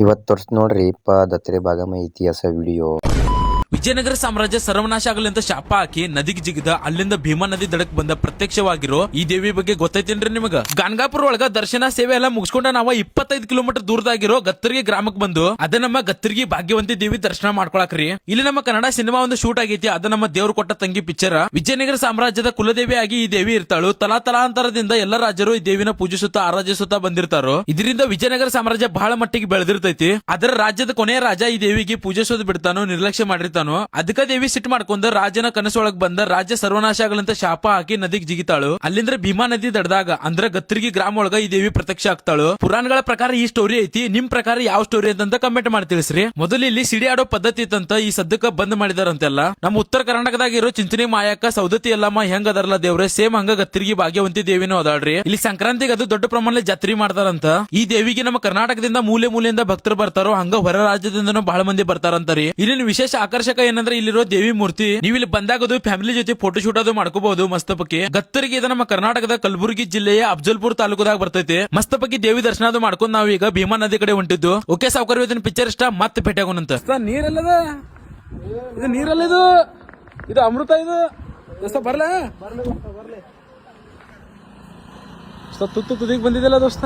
ಇವತ್ತು ತೋರ್ಸ್ ನೋಡ್ರಿ ದತ್ತರೆ ಭಾಗಮ ಇತಿಹಾಸ ವಿಡಿಯೋ. ವಿಜಯನಗರ ಸಾಮ್ರಾಜ್ಯ ಸರ್ವನಾಶ ಆಗಲಿ ಅಂತ ಶಾಪ ಹಾಕಿ ನದಿಗೆ ಜಿಗಿದ ಅಲ್ಲಿಂದ ಭೀಮಾ ನದಿ ದಡಕ್ ಬಂದ ಪ್ರತ್ಯಕ್ಷವಾಗಿರೋ ಈ ದೇವಿ ಬಗ್ಗೆ ಗೊತ್ತೈತೇನ್ರಿ ನಿಮಗ? ಗಾನ್ಗಾಪುರ ಒಳಗ ದರ್ಶನ ಸೇವೆ ಎಲ್ಲ ಮುಗಿಸ್ಕೊಂಡ ನಾವು 25 ಕಿಲೋಮೀಟರ್ ದೂರದಾಗಿರೋ ಗತ್ತರ್ಗಿ ಗ್ರಾಮಕ್ಕೆ ಬಂದು ಅದ ನಮ್ಮ ಗತ್ತರ್ಗಿ ಭಾಗ್ಯವಂತಿ ದೇವಿ ದರ್ಶನ ಮಾಡ್ಕೊಳಕ್ರಿ. ಇಲ್ಲಿ ನಮ್ಮ ಕನ್ನಡ ಸಿನಿಮಾ ಒಂದು ಶೂಟ್ ಆಗೈತಿ. ಅದ ನಮ್ಮ ದೇವ್ರು ಕೊಟ್ಟ ತಂಗಿ ಪಿಕ್ಚರ್. ವಿಜಯನಗರ ಸಾಮ್ರಾಜ್ಯದ ಕುಲದೇವಿ ಆಗಿ ಈ ದೇವಿ ಇರ್ತಾಳು. ತಲಾಂತರದಿಂದ ಎಲ್ಲ ರಾಜರು ಈ ದೇವಿನ ಪೂಜಿಸುತ್ತಾ ಆರಾಧಿಸುತ್ತಾ ಬಂದಿರ್ತಾರೋ. ಇದರಿಂದ ವಿಜಯನಗರ ಸಾಮ್ರಾಜ್ಯ ಬಹಳ ಮಟ್ಟಿಗೆ ಬೆಳೆದಿರ್ತೈತಿ. ಅದರ ರಾಜ್ಯದ ಕೊನೆಯ ರಾಜ ಈ ದೇವಿಗೆ ಪೂಜಿಸೋದು ಬಿಡ್ತಾನೋ, ನಿರ್ಲಕ್ಷ್ಯ ಮಾಡಿರ್ತಾನೋ. ಅದಕ್ಕ ದೇವಿ ಸಿಟ್ಟು ಮಾಡ್ಕೊಂಡ ರಾಜನ ಕನಸೊಳಗ್ ಬಂದ ರಾಜ್ಯ ಸರ್ವನಾಶ ಆಗಲಂತ ಶಾಪ ಹಾಕಿ ನದಿಗೆ ಜಿಗಿತಾಳು. ಅಲ್ಲಿಂದ್ರ ಭೀಮಾ ನದಿ ದಡದಾಗ ಅಂದ್ರ ಗತ್ತರ್ಗಿ ಗ್ರಾಮ ಒಳಗ ಈ ದೇವಿ ಪ್ರತ್ಯಕ್ಷ ಆಗ್ತಾಳು. ಪುರಾಣಗಳ ಪ್ರಕಾರ ಈ ಸ್ಟೋರಿ ಐತಿ. ನಿಮ್ ಪ್ರಕಾರ ಯಾವ ಸ್ಟೋರಿ ಅಂತ ಕಮೆಂಟ್ ಮಾಡಿ ತಿಳಿಸ್ರಿ. ಮೊದಲು ಇಲ್ಲಿ ಸಿಡಿ ಆಡೋ ಪದ್ಧತಿ ಇತ್ತಂತ ಈ ಸದ್ಯಕ್ಕ ಬಂದ್ ಮಾಡಿದಾರಂತೆಲ್ಲ. ನಮ್ಮ ಉತ್ತರ ಕರ್ನಾಟಕದಾಗ ಇರೋ ಚಿಂಚನಿ ಮಾಯಕ್ಕ ಸೌದತ್ತಿ ಎಲ್ಲಮ್ಮ ಹೆಂಗ್ ಅದರಲ್ಲ ದೇವ್ರೆ, ಸೇಮ್ ಹಂಗ ಗತ್ತರ್ಗಿ ಭಾಗ್ಯವಂತಿ ದೇವಿನೂ ಅದಾಳ್ರಿ. ಇಲ್ಲಿ ಸಂಕ್ರಾಂತಿಗೆ ಅದು ದೊಡ್ಡ ಪ್ರಮಾಣದಲ್ಲಿ ಜಾತ್ರೆ ಮಾಡ್ತಾರಂತ. ಈ ದೇವಿಗೆ ನಮ್ಮ ಕರ್ನಾಟಕದಿಂದ ಮೂಲೆಯಿಂದ ಭಕ್ತರು ಬರ್ತಾರೋ, ಹಂಗ ಹೊರ ರಾಜ್ಯದಿಂದನೂ ಬಹಳ ಮಂದಿ ಬರ್ತಾರಂತಾರಿ. ಇಲ್ಲಿನ ವಿಶೇಷ ಆಕರ್ಷಕ ಏನಂದ್ರೆ ಇಲ್ಲಿರೋ ದೇವಿ ಮೂರ್ತಿ ನೀವು ಇಲ್ಲಿ ಬಂದಾಗದು ಫ್ಯಾಮಿಲಿ ಜೊತೆ ಫೋಟೋ ಶೂಟ್ ಅದು ಮಾಡ್ಕೋಬಹುದು. ಮಸ್ತಪಕ್ಕಿ ಗತ್ತರಿಗೆ ಇದು ನಮ್ಮ ಕರ್ನಾಟಕದ ಕಲಬುರಗಿ ಜಿಲ್ಲೆಯ ಅಫಜಲ್ಪುರ್ ತಾಲೂಕದಾಗ ಬರ್ತೈತಿ. ಮಸ್ತಪಕ್ಕಿ ದೇವಿ ದರ್ಶನ ಅದು ಮಾಡ್ಕೊಂಡು ನಾವು ಈಗ ಭೀಮಾ ನದಿ ಕಡೆ ಹೊಂಟಿದ್ದು. ಓಕೆ ಸಾವುಕಾರ, ಇವತ್ತಿನ ಪಿಕ್ಚರ್ ಇಷ್ಟ, ಮತ್ತೆ ಭೇಟಿ ಆಗೋಣಂತ. ನೀರೆಲ್ಲದ ಇದು ನೀರಲ್ಲ, ಇದು ಅಮೃತ. ಇದು ದೋಸ್ತ ಬರ್ಲ ತುದಿಗೆ ಬಂದಿದ್ದಲ್ಲ ದೋಸ್ತ.